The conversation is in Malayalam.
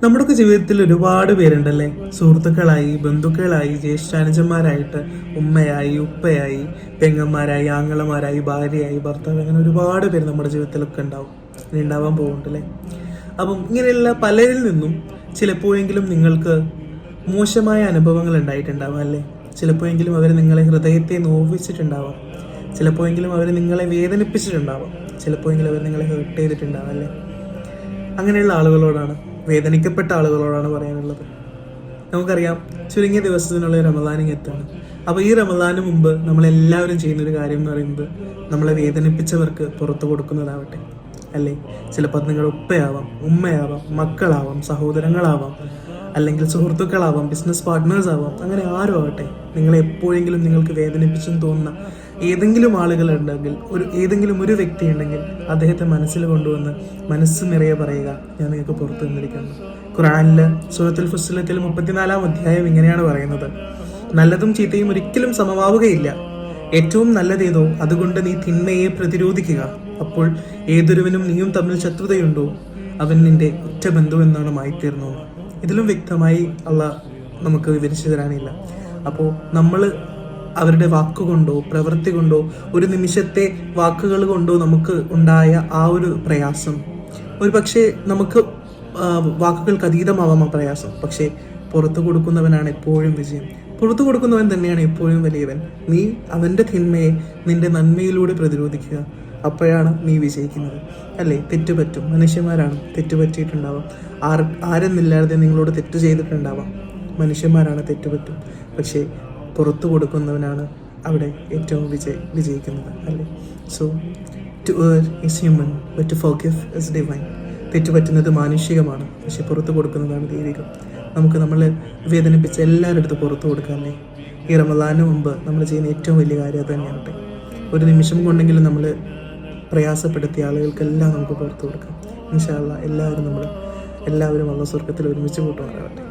നമ്മുടെയൊക്കെ ജീവിതത്തിൽ ഒരുപാട് പേരുണ്ടല്ലേ, സുഹൃത്തുക്കളായി, ബന്ധുക്കളായി, ജ്യേഷ്ഠാനുജന്മാരായിട്ട്, ഉമ്മയായി, ഉപ്പയായി, പെങ്ങന്മാരായി, ആങ്ങളമാരായി, ഭാര്യയായി, ഭർത്താവ്, അങ്ങനെ ഒരുപാട് പേര് നമ്മുടെ ജീവിതത്തിലൊക്കെ ഉണ്ടാവും, ഇനി ഉണ്ടാവാൻ പോകുന്നുണ്ടല്ലേ. അപ്പം ഇങ്ങനെയുള്ള പലരിൽ നിന്നും ചിലപ്പോഴെങ്കിലും നിങ്ങൾക്ക് മോശമായ അനുഭവങ്ങൾ ഉണ്ടായിട്ടുണ്ടാവാം അല്ലേ. ചിലപ്പോഴെങ്കിലും അവർ നിങ്ങളെ ഹൃദയത്തെ നോവിച്ചിട്ടുണ്ടാവാം, ചിലപ്പോഴെങ്കിലും അവർ നിങ്ങളെ വേദനിപ്പിച്ചിട്ടുണ്ടാവാം, ചിലപ്പോഴെങ്കിലും അവർ നിങ്ങളെ ഹേർട്ട് ചെയ്തിട്ടുണ്ടാവാം അല്ലേ. അങ്ങനെയുള്ള ആളുകളോടാണ്, വേദനിക്കപ്പെട്ട ആളുകളോടാണ് പറയാനുള്ളത്. നമുക്കറിയാം, ചുരുങ്ങിയ ദിവസത്തിനുള്ള റമദാനിങ് എത്താണ്. അപ്പോൾ ഈ റമദാന് മുമ്പ് നമ്മളെല്ലാവരും ചെയ്യുന്നൊരു കാര്യം എന്ന് പറയുന്നത് നമ്മളെ വേദനിപ്പിച്ചവർക്ക് പുറത്തു കൊടുക്കുന്നതാവട്ടെ അല്ലേ. ചിലപ്പോൾ അത് നിങ്ങളുടെ ഉപ്പയാവാം, ഉമ്മയാവാം, മക്കളാവാം, സഹോദരങ്ങളാവാം, അല്ലെങ്കിൽ സുഹൃത്തുക്കളാവാം, ബിസിനസ് പാർട്ട്നേഴ്സ് ആവാം, അങ്ങനെ ആരും ആവട്ടെ. നിങ്ങളെ എപ്പോഴെങ്കിലും നിങ്ങൾക്ക് വേദനിപ്പിച്ചെന്ന് തോന്നുന്ന ഏതെങ്കിലും ആളുകളുണ്ടെങ്കിൽ, ഏതെങ്കിലും ഒരു വ്യക്തി ഉണ്ടെങ്കിൽ അദ്ദേഹത്തെ മനസ്സിൽ കൊണ്ടുവന്ന് മനസ്സ് നിറയെ പറയുക, ഞാൻ നിങ്ങൾക്ക് പുറത്തു നിന്നിരിക്കുന്നു. ഖുർആനില് സൂറത്തുൽ ഫുസ്സിലത്തിൽ 34-ാം അധ്യായം ഇങ്ങനെയാണ് പറയുന്നത്: നല്ലതും ചീത്തയും ഒരിക്കലും സമമാവുകയില്ല. ഏറ്റവും നല്ലതേതോ അതുകൊണ്ട് നീ തിന്മയെ പ്രതിരോധിക്കുക. അപ്പോൾ ഏതൊരുവനും നീയും തമ്മിൽ ശത്രുതയുണ്ടോ അവൻ നിന്റെ ഉറ്റ ബന്ധു എന്നാണ് മായിത്തീർന്നു. ഇതിലും വ്യക്തമായി അള്ളാഹ് നമുക്ക് വിവരിച്ചു തരാനില്ല. അപ്പോൾ നമ്മൾ അവരുടെ വാക്കുകൊണ്ടോ പ്രവൃത്തി കൊണ്ടോ, ഒരു നിമിഷത്തെ വാക്കുകൾ കൊണ്ടോ നമുക്ക് ഉണ്ടായ ആ ഒരു പ്രയാസം, ഒരു പക്ഷേ നമുക്ക് വാക്കുകൾക്ക് അതീതമാവാം ആ പ്രയാസം. പക്ഷേ പുറത്തു കൊടുക്കുന്നവനാണ് എപ്പോഴും വിജയം. പുറത്തു കൊടുക്കുന്നവൻ തന്നെയാണ് എപ്പോഴും വലിയവൻ. നീ അവൻ്റെ തിന്മയെ നിന്റെ നന്മയിലൂടെ പ്രതിരോധിക്കുക, അപ്പോഴാണ് നീ വിജയിക്കുന്നത് അല്ലേ. തെറ്റുപറ്റും, മനുഷ്യന്മാരാണ്, തെറ്റുപറ്റിയിട്ടുണ്ടാവാം. ആരെന്നില്ലാതെ നിങ്ങളോട് തെറ്റ് ചെയ്തിട്ടുണ്ടാവാം, മനുഷ്യന്മാരാണ്, തെറ്റുപറ്റും. പക്ഷേ പുറത്തു കൊടുക്കുന്നവനാണ് അവിടെ ഏറ്റവും വിജയിക്കുന്നത് അല്ലേ. So to err is human but to forgive is divine. തെറ്റുപറ്റുന്നത് മാനുഷികമാണ്, പക്ഷെ പുറത്തു കൊടുക്കുന്നതാണ് ദൈവികം. നമുക്ക് നമ്മളെ വേദനിപ്പിച്ച എല്ലാവരുടെ അടുത്ത് പുറത്തു കൊടുക്കാമല്ലേ. ഈ റമദാന് മുമ്പ് നമ്മൾ ചെയ്യുന്ന ഏറ്റവും വലിയ കാര്യം അത് തന്നെയാവട്ടെ. ഒരു നിമിഷം കൊണ്ടെങ്കിലും നമ്മൾ പ്രയാസപ്പെടുത്തിയ ആളുകൾക്കെല്ലാം നമുക്ക് പുറത്തു കൊടുക്കാം. ഇൻഷാ അല്ലാഹ് എല്ലാവരും അല്ലാഹ് സ്വർഗ്ഗത്തിൽ ഒരുമിച്ച് കൂട്ടുമാറാവട്ടെ.